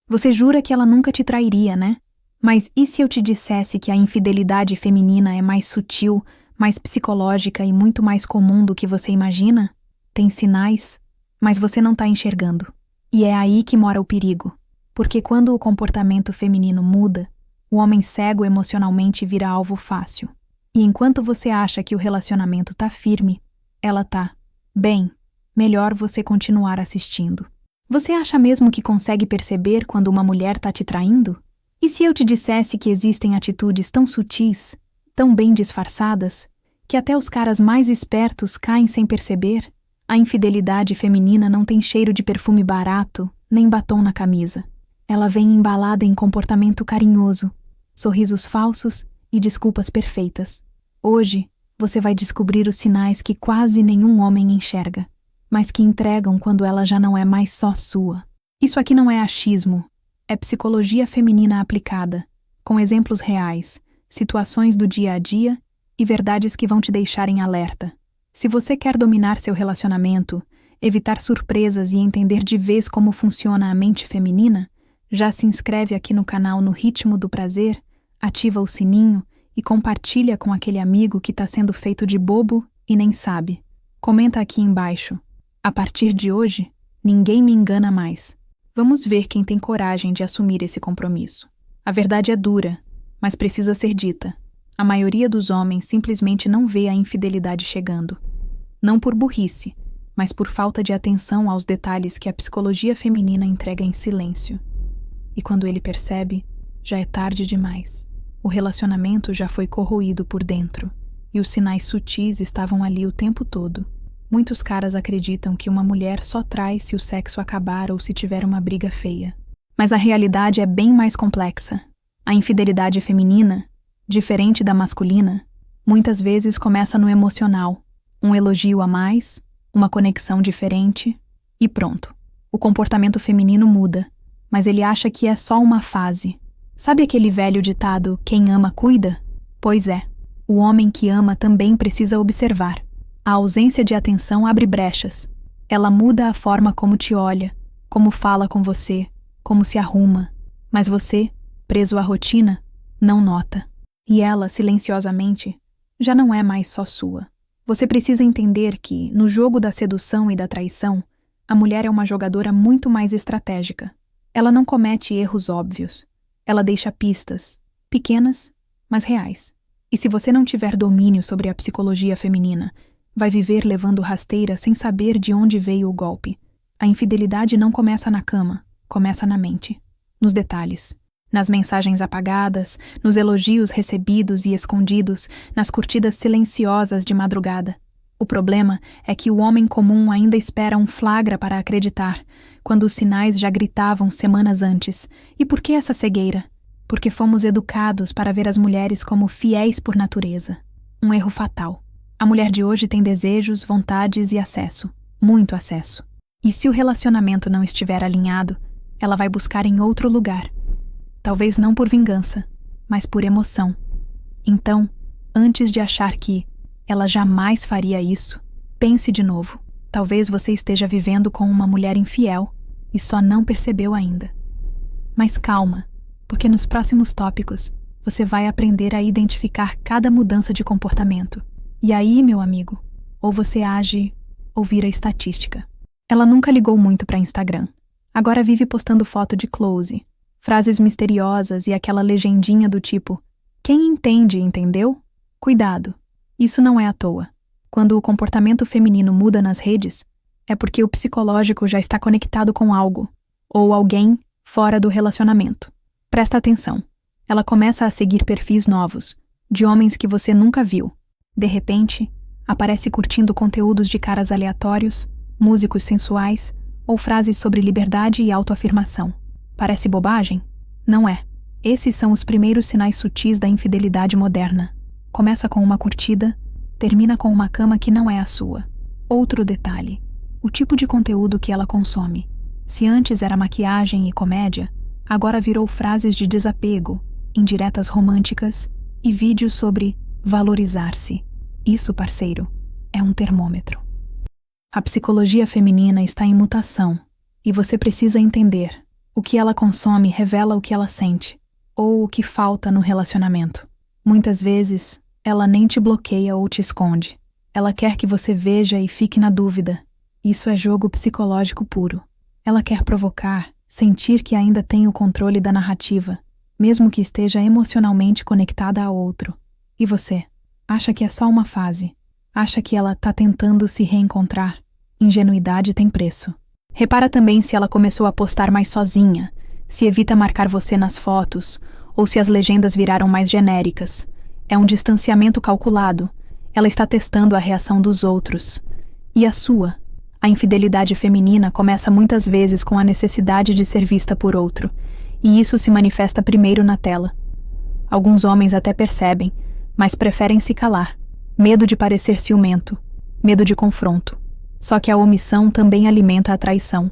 Você jura que ela nunca te trairia, né? Mas e se eu te dissesse que a infidelidade feminina é mais sutil, mais psicológica e muito mais comum do que você imagina? Tem sinais, mas você não está enxergando. E é aí que mora o perigo. Porque quando o comportamento feminino muda, o homem cego emocionalmente vira alvo fácil. E enquanto você acha que o relacionamento tá firme, ela tá. Bem, melhor você continuar assistindo. Você acha mesmo que consegue perceber quando uma mulher tá te traindo? E se eu te dissesse que existem atitudes tão sutis, tão bem disfarçadas, que até os caras mais espertos caem sem perceber? A infidelidade feminina não tem cheiro de perfume barato, nem batom na camisa. Ela vem embalada em comportamento carinhoso, sorrisos falsos e desculpas perfeitas. Hoje, você vai descobrir os sinais que quase nenhum homem enxerga, mas que entregam quando ela já não é mais só sua. Isso aqui não é achismo, é psicologia feminina aplicada, com exemplos reais, situações do dia a dia e verdades que vão te deixar em alerta. Se você quer dominar seu relacionamento, evitar surpresas e entender de vez como funciona a mente feminina, já se inscreve aqui no canal No Ritmo do Prazer, ativa o sininho e compartilha com aquele amigo que está sendo feito de bobo e nem sabe. Comenta aqui embaixo. A partir de hoje, ninguém me engana mais. Vamos ver quem tem coragem de assumir esse compromisso. A verdade é dura, mas precisa ser dita. A maioria dos homens simplesmente não vê a infidelidade chegando. Não por burrice, mas por falta de atenção aos detalhes que a psicologia feminina entrega em silêncio. E quando ele percebe, já é tarde demais. O relacionamento já foi corroído por dentro, e os sinais sutis estavam ali o tempo todo. Muitos caras acreditam que uma mulher só trai se o sexo acabar ou se tiver uma briga feia. Mas a realidade é bem mais complexa. A infidelidade feminina, diferente da masculina, muitas vezes começa no emocional. Um elogio a mais, uma conexão diferente e pronto. O comportamento feminino muda, mas ele acha que é só uma fase. Sabe aquele velho ditado, quem ama cuida? Pois é, o homem que ama também precisa observar. A ausência de atenção abre brechas. Ela muda a forma como te olha, como fala com você, como se arruma. Mas você, preso à rotina, não nota. E ela, silenciosamente, já não é mais só sua. Você precisa entender que, no jogo da sedução e da traição, a mulher é uma jogadora muito mais estratégica. Ela não comete erros óbvios. Ela deixa pistas, pequenas, mas reais. E se você não tiver domínio sobre a psicologia feminina, vai viver levando rasteira sem saber de onde veio o golpe. A infidelidade não começa na cama, começa na mente, nos detalhes, nas mensagens apagadas, nos elogios recebidos e escondidos, nas curtidas silenciosas de madrugada. O problema é que o homem comum ainda espera um flagra para acreditar, quando os sinais já gritavam semanas antes. E por que essa cegueira? Porque fomos educados para ver as mulheres como fiéis por natureza. Um erro fatal. A mulher de hoje tem desejos, vontades e acesso. Muito acesso. E se o relacionamento não estiver alinhado, ela vai buscar em outro lugar. Talvez não por vingança, mas por emoção. Então, antes de achar que ela jamais faria isso, pense de novo. Talvez você esteja vivendo com uma mulher infiel e só não percebeu ainda. Mas calma, porque nos próximos tópicos você vai aprender a identificar cada mudança de comportamento. E aí, meu amigo, ou você age ou vira estatística. Ela nunca ligou muito para Instagram. Agora vive postando foto de close, frases misteriosas e aquela legendinha do tipo: quem entende, entendeu? Cuidado, isso não é à toa. Quando o comportamento feminino muda nas redes, é porque o psicológico já está conectado com algo, ou alguém fora do relacionamento. Presta atenção. Ela começa a seguir perfis novos, de homens que você nunca viu. De repente, aparece curtindo conteúdos de caras aleatórios, músicos sensuais ou frases sobre liberdade e autoafirmação. Parece bobagem? Não é. Esses são os primeiros sinais sutis da infidelidade moderna. Começa com uma curtida, termina com uma cama que não é a sua. Outro detalhe: o tipo de conteúdo que ela consome. Se antes era maquiagem e comédia, agora virou frases de desapego, indiretas românticas e vídeos sobre valorizar-se. Isso, parceiro, é um termômetro. A psicologia feminina está em mutação e você precisa entender. O que ela consome revela o que ela sente, ou o que falta no relacionamento. Muitas vezes, ela nem te bloqueia ou te esconde. Ela quer que você veja e fique na dúvida. Isso é jogo psicológico puro. Ela quer provocar, sentir que ainda tem o controle da narrativa, mesmo que esteja emocionalmente conectada a outro. E você? Acha que é só uma fase? Acha que ela está tentando se reencontrar? Ingenuidade tem preço. Repara também se ela começou a postar mais sozinha, se evita marcar você nas fotos, ou se as legendas viraram mais genéricas. É um distanciamento calculado. Ela está testando a reação dos outros. E a sua? A infidelidade feminina começa muitas vezes com a necessidade de ser vista por outro, e isso se manifesta primeiro na tela. Alguns homens até percebem, mas preferem se calar. Medo de parecer ciumento, medo de confronto. Só que a omissão também alimenta a traição.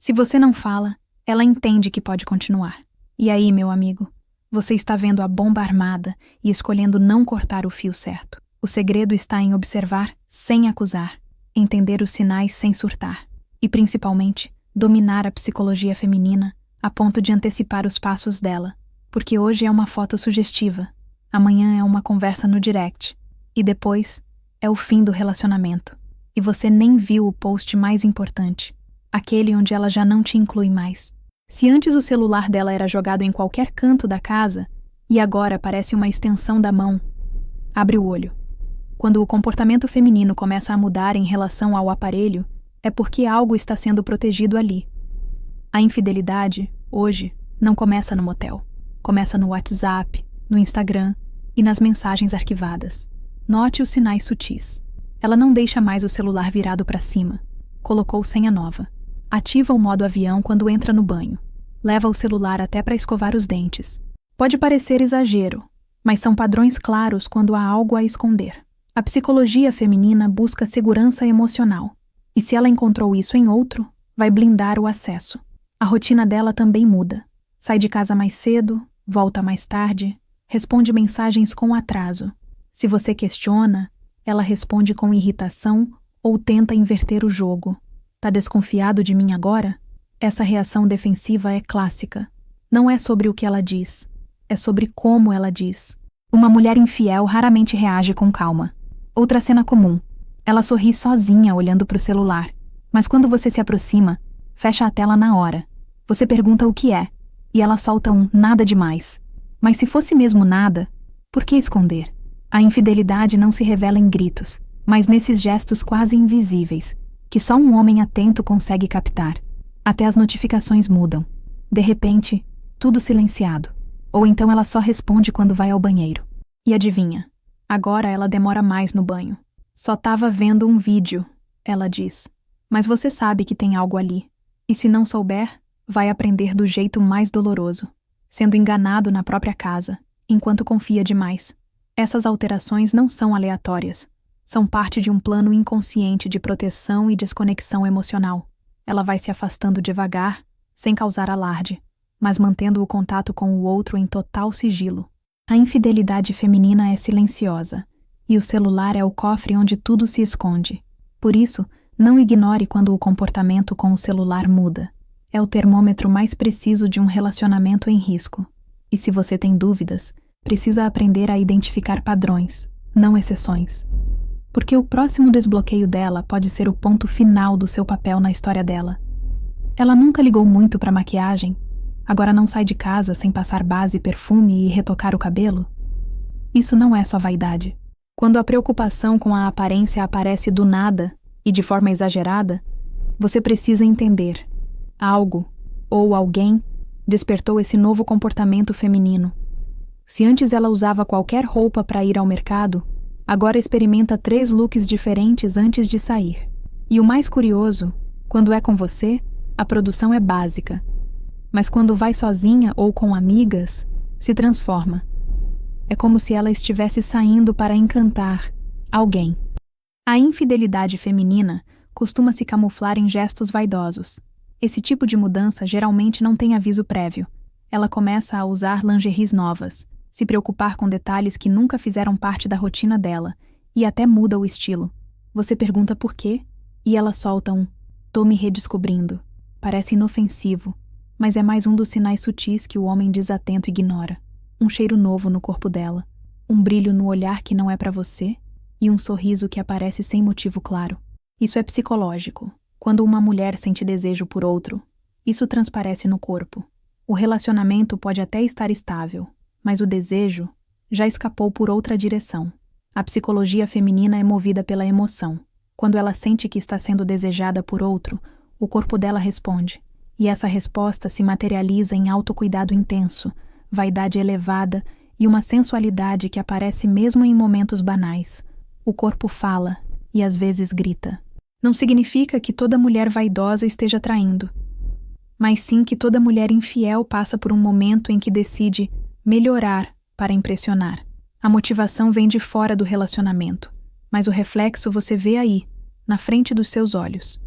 Se você não fala, ela entende que pode continuar. E aí, meu amigo, você está vendo a bomba armada e escolhendo não cortar o fio certo. O segredo está em observar sem acusar, entender os sinais sem surtar e, principalmente, dominar a psicologia feminina a ponto de antecipar os passos dela. Porque hoje é uma foto sugestiva, amanhã é uma conversa no direct e depois é o fim do relacionamento. E você nem viu o post mais importante, aquele onde ela já não te inclui mais. Se antes o celular dela era jogado em qualquer canto da casa, e agora parece uma extensão da mão, abre o olho. Quando o comportamento feminino começa a mudar em relação ao aparelho, é porque algo está sendo protegido ali. A infidelidade, hoje, não começa no motel. Começa no WhatsApp, no Instagram e nas mensagens arquivadas. Note os sinais sutis. Ela não deixa mais o celular virado para cima. Colocou senha nova. Ativa o modo avião quando entra no banho. Leva o celular até para escovar os dentes. Pode parecer exagero, mas são padrões claros quando há algo a esconder. A psicologia feminina busca segurança emocional. E se ela encontrou isso em outro, vai blindar o acesso. A rotina dela também muda. Sai de casa mais cedo, volta mais tarde, responde mensagens com atraso. Se você questiona, ela responde com irritação ou tenta inverter o jogo. Tá desconfiado de mim agora? Essa reação defensiva é clássica. Não é sobre o que ela diz, é sobre como ela diz. Uma mulher infiel raramente reage com calma. Outra cena comum. Ela sorri sozinha olhando para o celular, mas quando você se aproxima, fecha a tela na hora. Você pergunta o que é, e ela solta um nada demais. Mas se fosse mesmo nada, por que esconder? A infidelidade não se revela em gritos, mas nesses gestos quase invisíveis, que só um homem atento consegue captar. Até as notificações mudam. De repente, tudo silenciado. Ou então ela só responde quando vai ao banheiro. E adivinha? Agora ela demora mais no banho. Só tava vendo um vídeo, ela diz. Mas você sabe que tem algo ali. E se não souber, vai aprender do jeito mais doloroso, sendo enganado na própria casa, enquanto confia demais. Essas alterações não são aleatórias. São parte de um plano inconsciente de proteção e desconexão emocional. Ela vai se afastando devagar, sem causar alarde, mas mantendo o contato com o outro em total sigilo. A infidelidade feminina é silenciosa, e o celular é o cofre onde tudo se esconde. Por isso, não ignore quando o comportamento com o celular muda. É o termômetro mais preciso de um relacionamento em risco. E se você tem dúvidas, precisa aprender a identificar padrões, não exceções. Porque o próximo desbloqueio dela pode ser o ponto final do seu papel na história dela. Ela nunca ligou muito para maquiagem, agora não sai de casa sem passar base, perfume e retocar o cabelo? Isso não é só vaidade. Quando a preocupação com a aparência aparece do nada e de forma exagerada, você precisa entender. Algo, ou alguém, despertou esse novo comportamento feminino. Se antes ela usava qualquer roupa para ir ao mercado, agora experimenta 3 looks diferentes antes de sair. E o mais curioso, quando é com você, a produção é básica. Mas quando vai sozinha ou com amigas, se transforma. É como se ela estivesse saindo para encantar alguém. A infidelidade feminina costuma se camuflar em gestos vaidosos. Esse tipo de mudança geralmente não tem aviso prévio. Ela começa a usar lingeries novas, se preocupar com detalhes que nunca fizeram parte da rotina dela, e até muda o estilo. Você pergunta por quê, e ela solta um "tô me redescobrindo". Parece inofensivo, mas é mais um dos sinais sutis que o homem desatento ignora. Um cheiro novo no corpo dela, um brilho no olhar que não é para você e um sorriso que aparece sem motivo claro. Isso é psicológico. Quando uma mulher sente desejo por outro, isso transparece no corpo. O relacionamento pode até estar estável, mas o desejo já escapou por outra direção. A psicologia feminina é movida pela emoção. Quando ela sente que está sendo desejada por outro, o corpo dela responde. E essa resposta se materializa em autocuidado intenso, vaidade elevada e uma sensualidade que aparece mesmo em momentos banais. O corpo fala e às vezes grita. Não significa que toda mulher vaidosa esteja traindo, mas sim que toda mulher infiel passa por um momento em que decide melhorar para impressionar. A motivação vem de fora do relacionamento, mas o reflexo você vê aí, na frente dos seus olhos.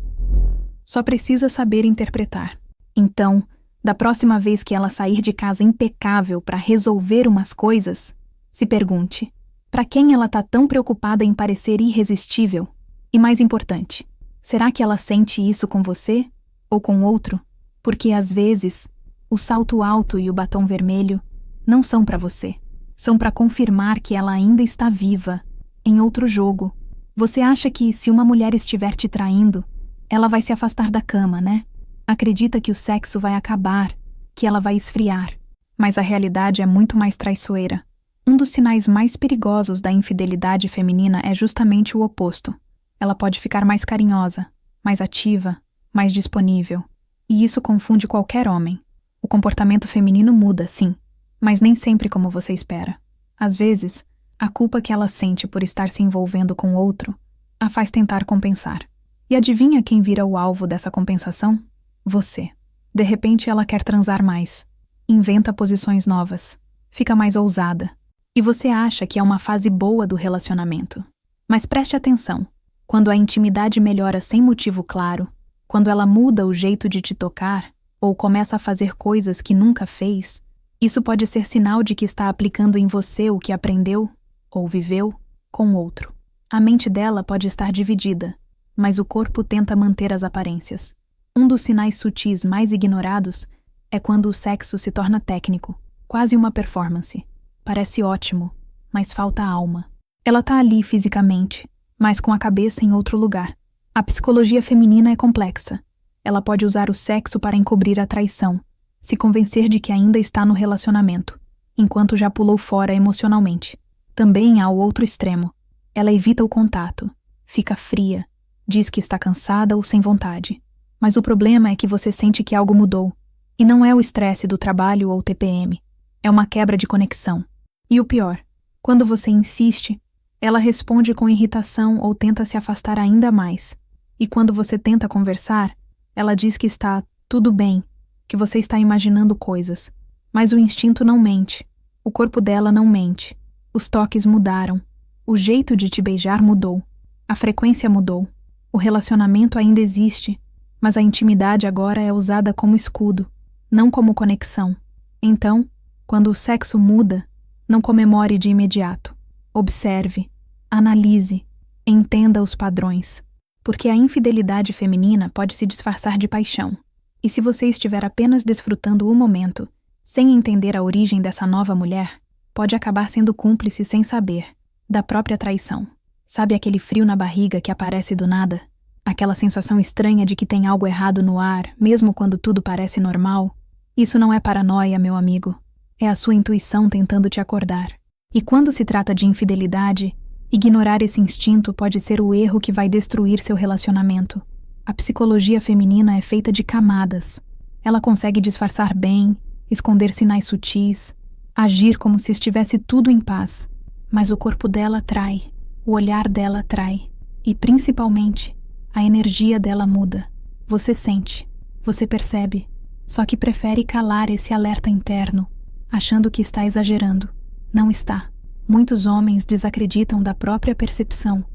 Só precisa saber interpretar. Então, da próxima vez que ela sair de casa impecável para resolver umas coisas, se pergunte, para quem ela está tão preocupada em parecer irresistível? E mais importante, será que ela sente isso com você ou com outro? Porque às vezes, o salto alto e o batom vermelho não são para você. São para confirmar que ela ainda está viva, em outro jogo. Você acha que se uma mulher estiver te traindo, ela vai se afastar da cama, né? Acredita que o sexo vai acabar, que ela vai esfriar. Mas a realidade é muito mais traiçoeira. Um dos sinais mais perigosos da infidelidade feminina é justamente o oposto. Ela pode ficar mais carinhosa, mais ativa, mais disponível. E isso confunde qualquer homem. O comportamento feminino muda, sim, mas nem sempre como você espera. Às vezes, a culpa que ela sente por estar se envolvendo com outro a faz tentar compensar. E adivinha quem vira o alvo dessa compensação? Você. De repente ela quer transar mais, inventa posições novas, fica mais ousada. E você acha que é uma fase boa do relacionamento. Mas preste atenção, quando a intimidade melhora sem motivo claro, quando ela muda o jeito de te tocar, ou começa a fazer coisas que nunca fez, isso pode ser sinal de que está aplicando em você o que aprendeu, ou viveu, com outro. A mente dela pode estar dividida, mas o corpo tenta manter as aparências. Um dos sinais sutis mais ignorados é quando o sexo se torna técnico, quase uma performance. Parece ótimo, mas falta alma. Ela tá ali fisicamente, mas com a cabeça em outro lugar. A psicologia feminina é complexa. Ela pode usar o sexo para encobrir a traição, se convencer de que ainda está no relacionamento, enquanto já pulou fora emocionalmente. Também há o outro extremo. Ela evita o contato, fica fria, diz que está cansada ou sem vontade. Mas o problema é que você sente que algo mudou. E não é o estresse do trabalho ou TPM. É uma quebra de conexão. E o pior, quando você insiste, ela responde com irritação ou tenta se afastar ainda mais. E quando você tenta conversar, ela diz que está tudo bem, que você está imaginando coisas. Mas o instinto não mente. O corpo dela não mente. Os toques mudaram. O jeito de te beijar mudou. A frequência mudou. O relacionamento ainda existe, mas a intimidade agora é usada como escudo, não como conexão. Então, quando o sexo muda, não comemore de imediato. Observe, analise, entenda os padrões. Porque a infidelidade feminina pode se disfarçar de paixão. E se você estiver apenas desfrutando o momento, sem entender a origem dessa nova mulher, pode acabar sendo cúmplice sem saber, da própria traição. Sabe aquele frio na barriga que aparece do nada? Aquela sensação estranha de que tem algo errado no ar, mesmo quando tudo parece normal? Isso não é paranoia, meu amigo. É a sua intuição tentando te acordar. E quando se trata de infidelidade, ignorar esse instinto pode ser o erro que vai destruir seu relacionamento. A psicologia feminina é feita de camadas. Ela consegue disfarçar bem, esconder sinais sutis, agir como se estivesse tudo em paz. Mas o corpo dela trai, o olhar dela trai. E, principalmente, a energia dela muda. Você sente, você percebe, só que prefere calar esse alerta interno, achando que está exagerando. Não está. Muitos homens desacreditam da própria percepção.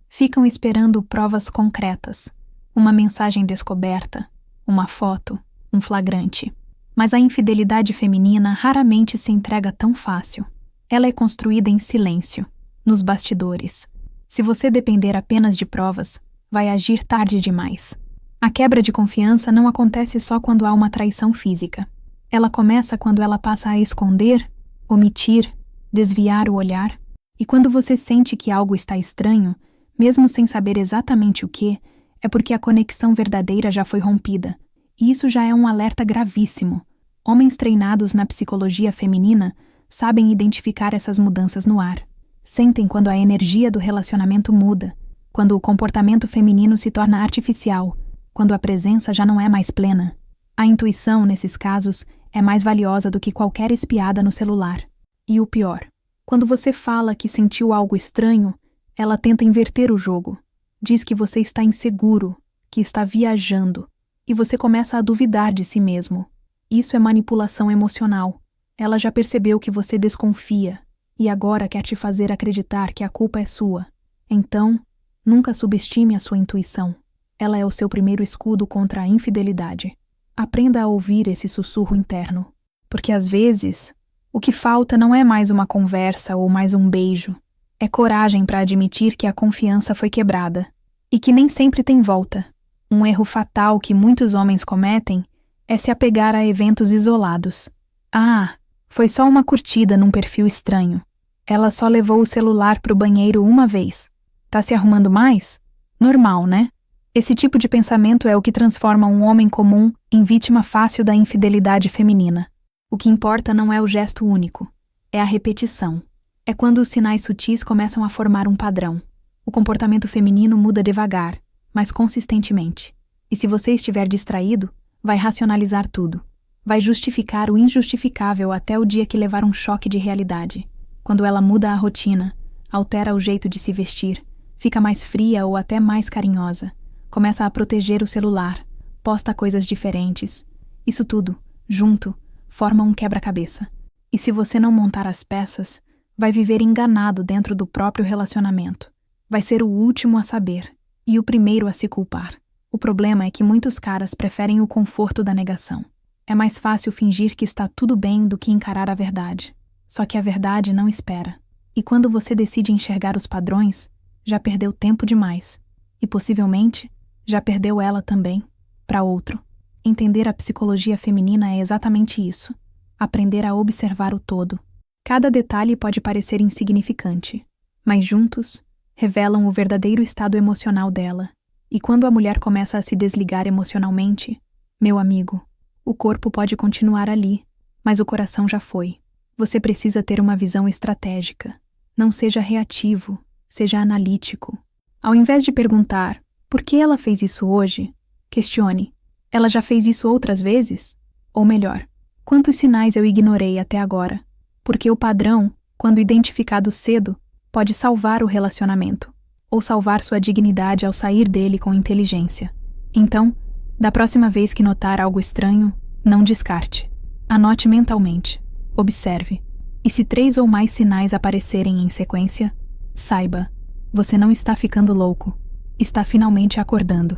Ficam esperando provas concretas. Uma mensagem descoberta, uma foto, um flagrante. Mas a infidelidade feminina raramente se entrega tão fácil. Ela é construída em silêncio, nos bastidores. Se você depender apenas de provas, vai agir tarde demais. A quebra de confiança não acontece só quando há uma traição física. Ela começa quando ela passa a esconder, omitir, desviar o olhar, e quando você sente que algo está estranho, mesmo sem saber exatamente o que, é porque a conexão verdadeira já foi rompida. E isso já é um alerta gravíssimo. Homens treinados na psicologia feminina sabem identificar essas mudanças no ar. Sentem quando a energia do relacionamento muda, quando o comportamento feminino se torna artificial, quando a presença já não é mais plena. A intuição, nesses casos, é mais valiosa do que qualquer espiada no celular. E o pior, quando você fala que sentiu algo estranho, ela tenta inverter o jogo. Diz que você está inseguro, que está viajando, e você começa a duvidar de si mesmo. Isso é manipulação emocional. Ela já percebeu que você desconfia, e agora quer te fazer acreditar que a culpa é sua. Então, nunca subestime a sua intuição. Ela é o seu primeiro escudo contra a infidelidade. Aprenda a ouvir esse sussurro interno. Porque às vezes, o que falta não é mais uma conversa ou mais um beijo. É coragem para admitir que a confiança foi quebrada. E que nem sempre tem volta. Um erro fatal que muitos homens cometem é se apegar a eventos isolados. Ah, foi só uma curtida num perfil estranho. Ela só levou o celular pro banheiro uma vez. Tá se arrumando mais? Normal, né? Esse tipo de pensamento é o que transforma um homem comum em vítima fácil da infidelidade feminina. O que importa não é o gesto único, é a repetição. É quando os sinais sutis começam a formar um padrão. O comportamento feminino muda devagar, mas consistentemente. E se você estiver distraído, vai racionalizar tudo. Vai justificar o injustificável até o dia que levar um choque de realidade. Quando ela muda a rotina, altera o jeito de se vestir, fica mais fria ou até mais carinhosa, começa a proteger o celular, posta coisas diferentes. Isso tudo, junto, forma um quebra-cabeça. E se você não montar as peças, vai viver enganado dentro do próprio relacionamento. Vai ser o último a saber e o primeiro a se culpar. O problema é que muitos caras preferem o conforto da negação. É mais fácil fingir que está tudo bem do que encarar a verdade. Só que a verdade não espera. E quando você decide enxergar os padrões, já perdeu tempo demais. E possivelmente, já perdeu ela também, para outro. Entender a psicologia feminina é exatamente isso. Aprender a observar o todo. Cada detalhe pode parecer insignificante, mas juntos, revelam o verdadeiro estado emocional dela. E quando a mulher começa a se desligar emocionalmente, meu amigo, o corpo pode continuar ali, mas o coração já foi. Você precisa ter uma visão estratégica. Não seja reativo, seja analítico. Ao invés de perguntar, por que ela fez isso hoje? Questione, ela já fez isso outras vezes? Ou melhor, quantos sinais eu ignorei até agora? Porque o padrão, quando identificado cedo, pode salvar o relacionamento, ou salvar sua dignidade ao sair dele com inteligência. Então, da próxima vez que notar algo estranho, não descarte. Anote mentalmente. Observe. E se 3 ou mais sinais aparecerem em sequência, saiba, você não está ficando louco. Está finalmente acordando.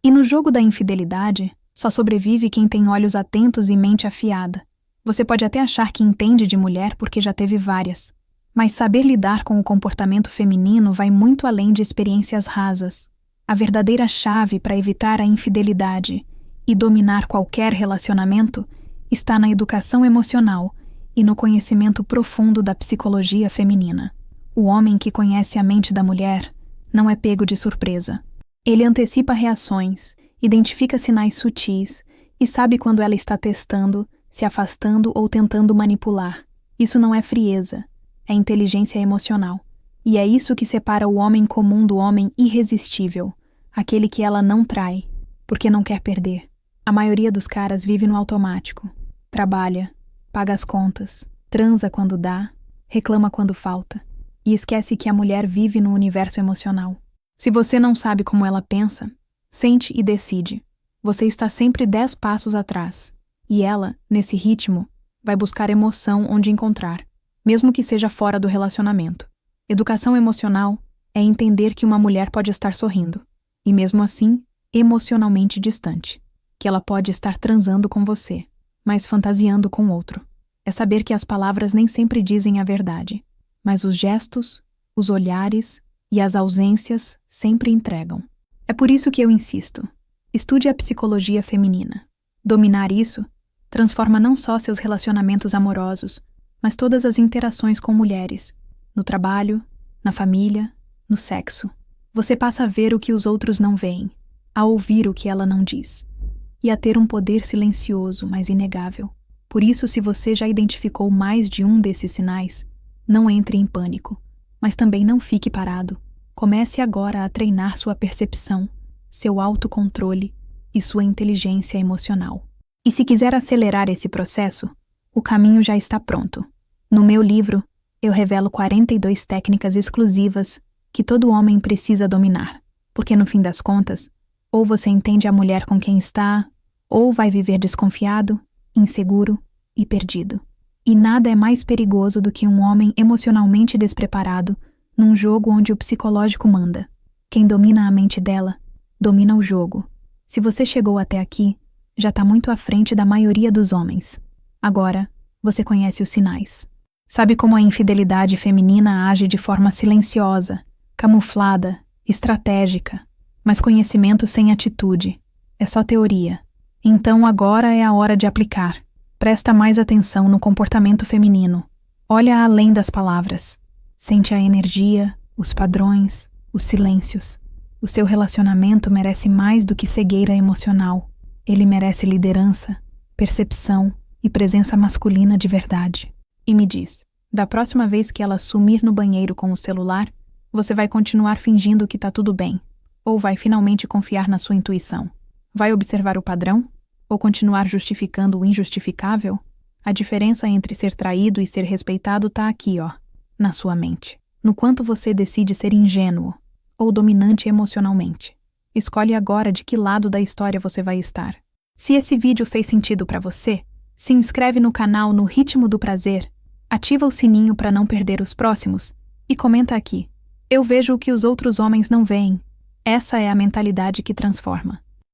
E no jogo da infidelidade, só sobrevive quem tem olhos atentos e mente afiada. Você pode até achar que entende de mulher porque já teve várias. Mas saber lidar com o comportamento feminino vai muito além de experiências rasas. A verdadeira chave para evitar a infidelidade e dominar qualquer relacionamento está na educação emocional e no conhecimento profundo da psicologia feminina. O homem que conhece a mente da mulher não é pego de surpresa. Ele antecipa reações, identifica sinais sutis e sabe quando ela está testando, se afastando ou tentando manipular. Isso não é frieza, é inteligência emocional. E é isso que separa o homem comum do homem irresistível, aquele que ela não trai, porque não quer perder. A maioria dos caras vive no automático. Trabalha, paga as contas, transa quando dá, reclama quando falta, e esquece que a mulher vive no universo emocional. Se você não sabe como ela pensa, sente e decide. Você está sempre 10 passos atrás, e ela, nesse ritmo, vai buscar emoção onde encontrar, mesmo que seja fora do relacionamento. Educação emocional é entender que uma mulher pode estar sorrindo, e mesmo assim, emocionalmente distante, que ela pode estar transando com você, mas fantasiando com outro. É saber que as palavras nem sempre dizem a verdade, mas os gestos, os olhares e as ausências sempre entregam. É por isso que eu insisto. Estude a psicologia feminina. Dominar isso transforma não só seus relacionamentos amorosos, mas todas as interações com mulheres, no trabalho, na família, no sexo. Você passa a ver o que os outros não veem, a ouvir o que ela não diz, e a ter um poder silencioso, mas inegável. Por isso, se você já identificou mais de um desses sinais, não entre em pânico, mas também não fique parado. Comece agora a treinar sua percepção, seu autocontrole e sua inteligência emocional. E se quiser acelerar esse processo, o caminho já está pronto. No meu livro, eu revelo 42 técnicas exclusivas que todo homem precisa dominar, porque no fim das contas, ou você entende a mulher com quem está, ou vai viver desconfiado, inseguro e perdido. E nada é mais perigoso do que um homem emocionalmente despreparado num jogo onde o psicológico manda. Quem domina a mente dela, domina o jogo. Se você chegou até aqui, já está muito à frente da maioria dos homens. Agora, você conhece os sinais. Sabe como a infidelidade feminina age de forma silenciosa, camuflada, estratégica, mas conhecimento sem atitude. É só teoria. Então agora é a hora de aplicar. Presta mais atenção no comportamento feminino. Olha além das palavras. Sente a energia, os padrões, os silêncios. O seu relacionamento merece mais do que cegueira emocional. Ele merece liderança, percepção e presença masculina de verdade. E me diz, da próxima vez que ela sumir no banheiro com o celular, você vai continuar fingindo que tá tudo bem? Ou vai finalmente confiar na sua intuição? Vai observar o padrão? Ou continuar justificando o injustificável? A diferença entre ser traído e ser respeitado tá aqui, ó, na sua mente. No quanto você decide ser ingênuo ou dominante emocionalmente. Escolhe agora de que lado da história você vai estar. Se esse vídeo fez sentido para você, se inscreve no canal No Ritmo do Prazer, ativa o sininho para não perder os próximos e comenta aqui. Eu vejo o que os outros homens não veem. Essa é a mentalidade que transforma.